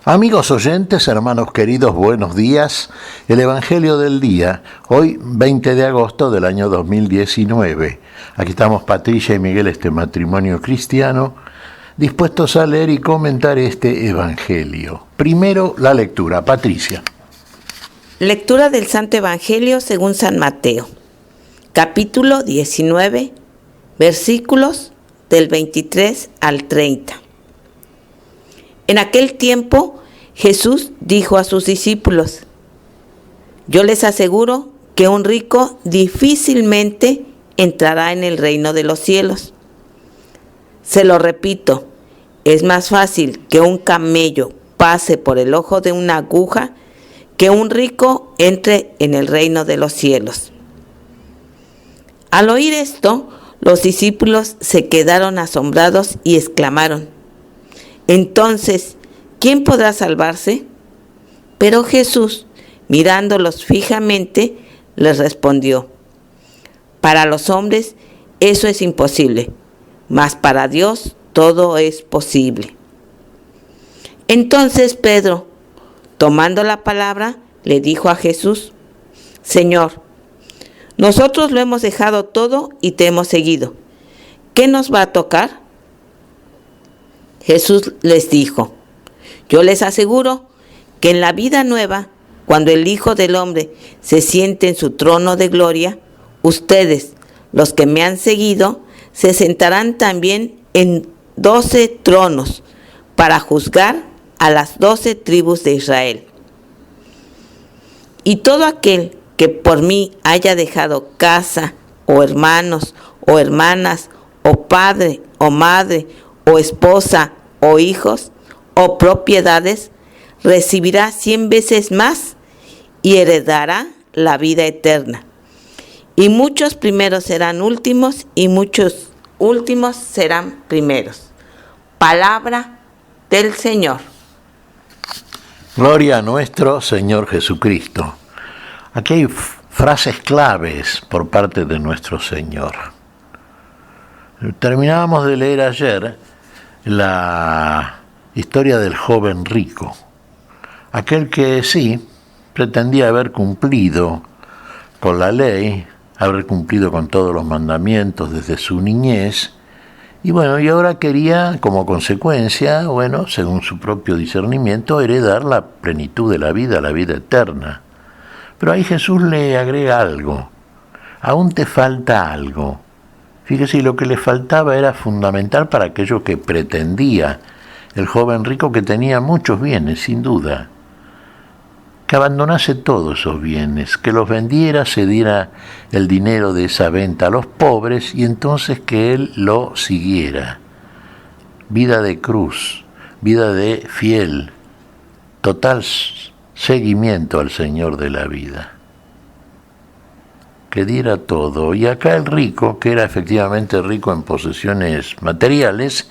Amigos oyentes, hermanos queridos, buenos días. El Evangelio del día, hoy 20 de agosto del año 2019. Aquí estamos Patricia y Miguel, este matrimonio cristiano, dispuestos a leer y comentar este Evangelio. Primero la lectura. Patricia. Lectura del Santo Evangelio según San Mateo, capítulo 19, versículos del 23 al 30. En aquel tiempo, Jesús dijo a sus discípulos: yo les aseguro que un rico difícilmente entrará en el reino de los cielos. Se lo repito, es más fácil que un camello pase por el ojo de una aguja que un rico entre en el reino de los cielos. Al oír esto, los discípulos se quedaron asombrados y exclamaron: entonces, ¿quién podrá salvarse? Pero Jesús, mirándolos fijamente, les respondió: para los hombres eso es imposible, mas para Dios todo es posible. Entonces Pedro, tomando la palabra, le dijo a Jesús: Señor, nosotros lo hemos dejado todo y te hemos seguido. ¿Qué nos va a tocar? Jesús les dijo: yo les aseguro que en la vida nueva, cuando el Hijo del Hombre se siente en su trono de gloria, ustedes, los que me han seguido, se sentarán también en 12 tronos para juzgar a las 12 tribus de Israel. Y todo aquel que por mí haya dejado casa, o hermanos, o hermanas, o padre, o madre, o esposa, o hijos, o propiedades, recibirá 100 veces más y heredará la vida eterna. Y muchos primeros serán últimos, y muchos últimos serán primeros. Palabra del Señor. Gloria a nuestro Señor Jesucristo. Aquí hay frases claves por parte de nuestro Señor. Terminábamos de leer ayer la historia del joven rico, aquel que sí pretendía haber cumplido con la ley, haber cumplido con todos los mandamientos desde su niñez, y ahora quería, como consecuencia, según su propio discernimiento, heredar la plenitud de la vida eterna. Pero ahí Jesús le agrega algo: aún te falta algo. Fíjese, lo que le faltaba era fundamental para aquello que pretendía el joven rico, que tenía muchos bienes, sin duda. Que abandonase todos esos bienes, que los vendiera, se diera el dinero de esa venta a los pobres, y entonces que él lo siguiera. Vida de cruz, vida de fiel, total seguimiento al Señor de la vida. Que diera todo. Y acá el rico, que era efectivamente rico en posesiones materiales,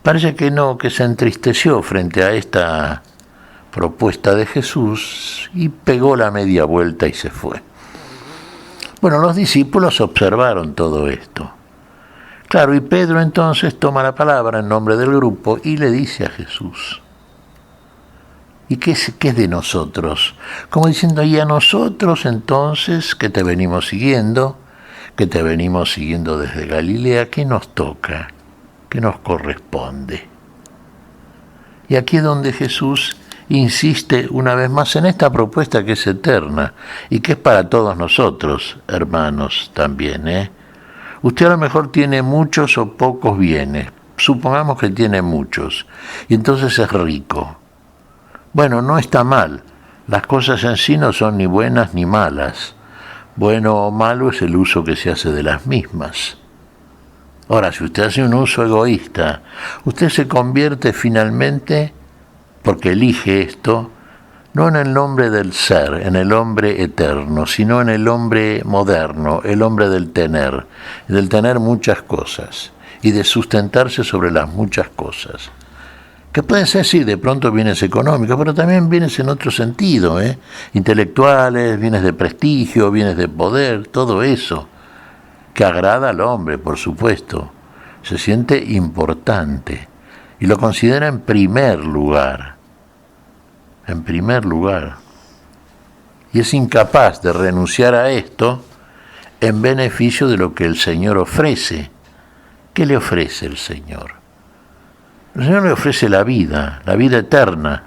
parece que no, que se entristeció frente a esta propuesta de Jesús y pegó la media vuelta y se fue. Los discípulos observaron todo esto. Claro, y Pedro entonces toma la palabra en nombre del grupo y le dice a Jesús: ¿y qué es de nosotros? Como diciendo: y a nosotros entonces, que te venimos siguiendo desde Galilea, ¿qué nos toca? ¿Qué nos corresponde? Y aquí es donde Jesús insiste una vez más en esta propuesta que es eterna y que es para todos nosotros, hermanos, también. Usted a lo mejor tiene muchos o pocos bienes, supongamos que tiene muchos, y entonces es rico. No está mal, las cosas en sí no son ni buenas ni malas. Bueno o malo es el uso que se hace de las mismas. Ahora, si usted hace un uso egoísta, usted se convierte finalmente, porque elige esto, no en el nombre del ser, en el hombre eterno, sino en el hombre moderno, el hombre del tener muchas cosas y de sustentarse sobre las muchas cosas. Que pueden ser, sí, de pronto bienes económicos, pero también bienes en otro sentido, intelectuales, bienes de prestigio, bienes de poder, todo eso, que agrada al hombre, por supuesto, se siente importante y lo considera en primer lugar. en primer lugar. Y es incapaz de renunciar a esto en beneficio de lo que el Señor ofrece. ¿Qué le ofrece el Señor? El Señor le ofrece la vida eterna.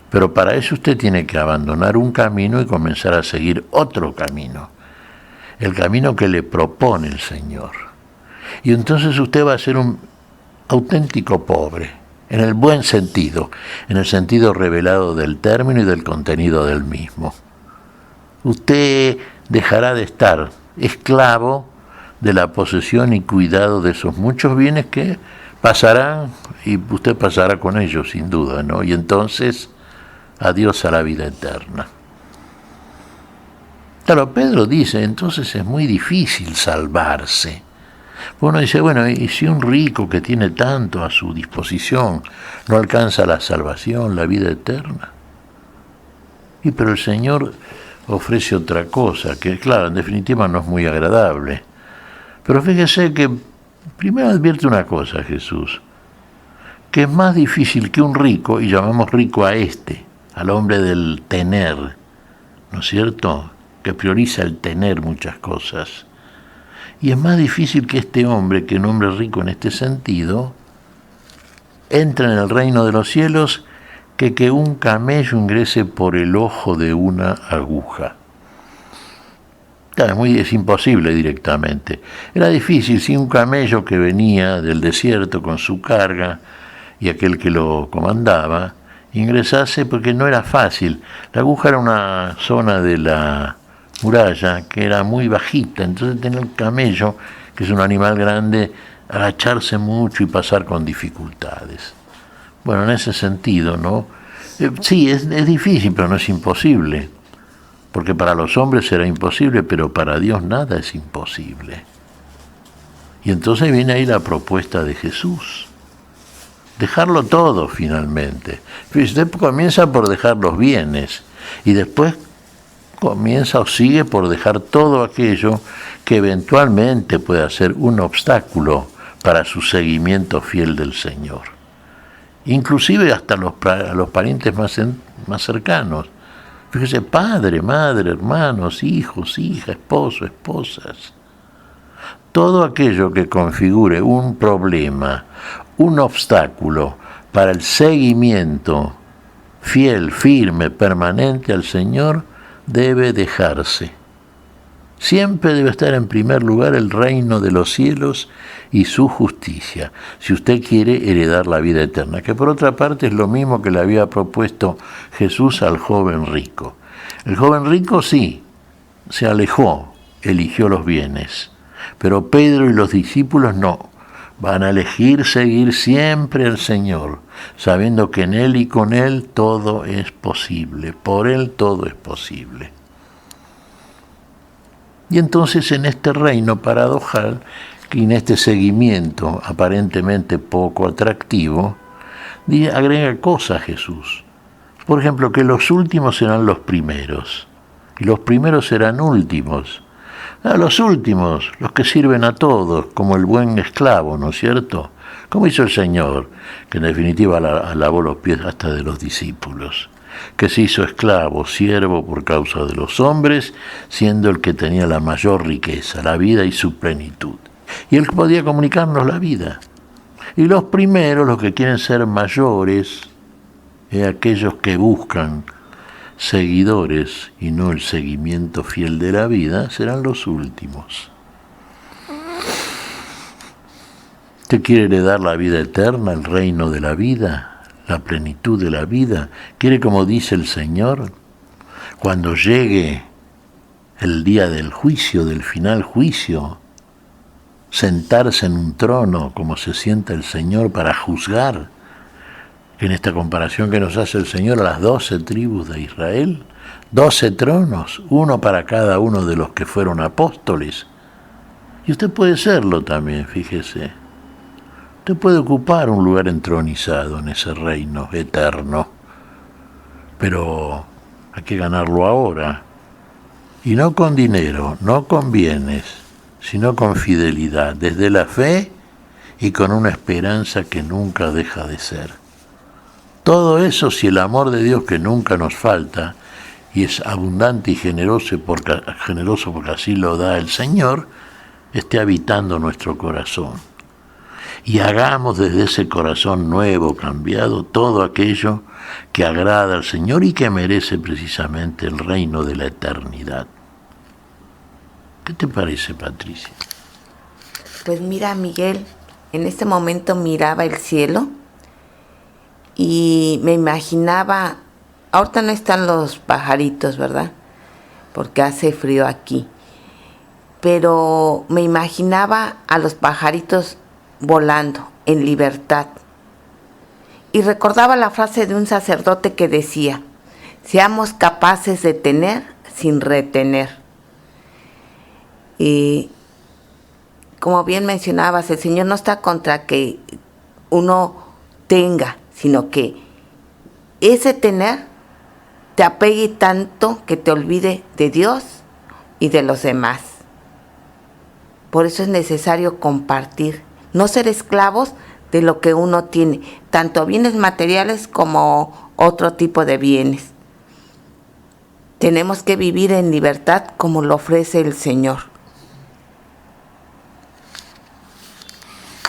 Pero para eso usted tiene que abandonar un camino y comenzar a seguir otro camino. El camino que le propone el Señor. Y entonces usted va a ser un auténtico pobre, en el buen sentido, en el sentido revelado del término y del contenido del mismo. Usted dejará de estar esclavo de la posesión y cuidado de esos muchos bienes que pasarán, y usted pasará con ellos sin duda, ¿no? Y entonces, adiós a la vida eterna. Claro, Pedro dice, entonces es muy difícil salvarse. Uno dice, bueno, y si un rico que tiene tanto a su disposición no alcanza la salvación, la vida eterna. Pero el Señor ofrece otra cosa, que claro, en definitiva no es muy agradable. Pero fíjese que primero advierte una cosa Jesús, que es más difícil que un rico, y llamamos rico a al hombre del tener, ¿no es cierto?, que prioriza el tener muchas cosas. Y es más difícil que este hombre, que un hombre rico en este sentido, entre en el reino de los cielos, que un camello ingrese por el ojo de una aguja. Claro, es imposible directamente. Era difícil si un camello que venía del desierto con su carga y aquel que lo comandaba ingresase, porque no era fácil. La aguja era una zona de la muralla que era muy bajita, entonces tenía el camello, que es un animal grande, agacharse mucho y pasar con dificultades. Bueno, en ese sentido, ¿no? Sí, es difícil, pero no es imposible, porque para los hombres será imposible, pero para Dios nada es imposible. Y entonces viene ahí la propuesta de Jesús, dejarlo todo finalmente. Usted comienza por dejar los bienes, y después comienza o sigue por dejar todo aquello que eventualmente pueda ser un obstáculo para su seguimiento fiel del Señor. Inclusive hasta los parientes más cercanos. Fíjese, padre, madre, hermanos, hijos, hijas, esposo, esposas. Todo aquello que configure un problema, un obstáculo para el seguimiento fiel, firme, permanente al Señor, debe dejarse. Siempre debe estar en primer lugar el reino de los cielos y su justicia, si usted quiere heredar la vida eterna, que por otra parte es lo mismo que le había propuesto Jesús al joven rico. El joven rico sí, se alejó, eligió los bienes, pero Pedro y los discípulos no, van a elegir seguir siempre al Señor, sabiendo que en Él y con Él todo es posible, por Él todo es posible. Y entonces en este reino paradojal, y en este seguimiento aparentemente poco atractivo, agrega cosas Jesús. Por ejemplo, que los últimos serán los primeros, y los primeros serán últimos. Los últimos, los que sirven a todos, como el buen esclavo, ¿no es cierto? Como hizo el Señor, que en definitiva lavó los pies hasta de los discípulos, que se hizo esclavo, siervo por causa de los hombres, siendo el que tenía la mayor riqueza, la vida y su plenitud. Y él podía comunicarnos la vida. Y los primeros, los que quieren ser mayores, aquellos que buscan seguidores y no el seguimiento fiel de la vida, serán los últimos. ¿Usted quiere heredar la vida eterna, el reino de la vida, la plenitud de la vida? ¿Quiere, como dice el Señor, cuando llegue el día del juicio, del final juicio, sentarse en un trono como se sienta el Señor para juzgar? En esta comparación que nos hace el Señor a las 12 tribus de Israel, 12 tronos, uno para cada uno de los que fueron apóstoles. Y usted puede serlo también, fíjese. Usted puede ocupar un lugar entronizado en ese reino eterno, pero hay que ganarlo ahora. Y no con dinero, no con bienes, sino con fidelidad, desde la fe y con una esperanza que nunca deja de ser. Todo eso si el amor de Dios que nunca nos falta y es abundante y generoso porque así lo da el Señor, esté habitando nuestro corazón. Y hagamos desde ese corazón nuevo, cambiado, todo aquello que agrada al Señor y que merece precisamente el reino de la eternidad. ¿Qué te parece, Patricia? Pues mira, Miguel, en este momento miraba el cielo y me imaginaba, ahorita no están los pajaritos, ¿verdad? Porque hace frío aquí, pero me imaginaba a los pajaritos volando en libertad. Y recordaba la frase de un sacerdote que decía: seamos capaces de tener sin retener. Y como bien mencionabas, el Señor no está contra que uno tenga, sino que ese tener te apegue tanto que te olvide de Dios y de los demás. Por eso es necesario compartir, no ser esclavos de lo que uno tiene, tanto bienes materiales como otro tipo de bienes. Tenemos que vivir en libertad como lo ofrece el Señor.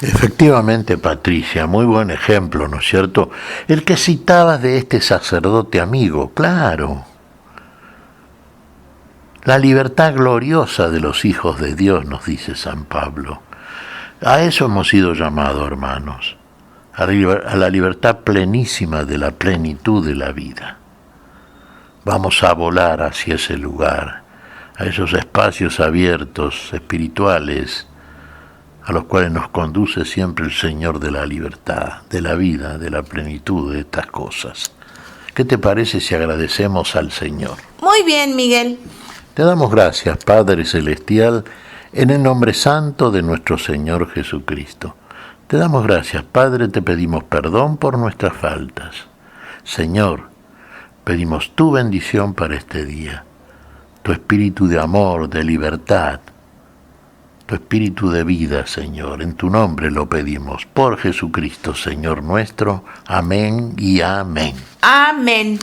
Efectivamente, Patricia, muy buen ejemplo, ¿no es cierto? El que citabas de este sacerdote amigo, claro. La libertad gloriosa de los hijos de Dios, nos dice San Pablo. A eso hemos sido llamados, hermanos, a la libertad plenísima de la plenitud de la vida. Vamos a volar hacia ese lugar, a esos espacios abiertos, espirituales, a los cuales nos conduce siempre el Señor de la libertad, de la vida, de la plenitud de estas cosas. ¿Qué te parece si agradecemos al Señor? Muy bien, Miguel. Te damos gracias, Padre Celestial, en el nombre santo de nuestro Señor Jesucristo. Te damos gracias, Padre, te pedimos perdón por nuestras faltas. Señor, pedimos tu bendición para este día, tu espíritu de amor, de libertad, tu espíritu de vida, Señor. En tu nombre lo pedimos, por Jesucristo, Señor nuestro. Amén y amén. Amén.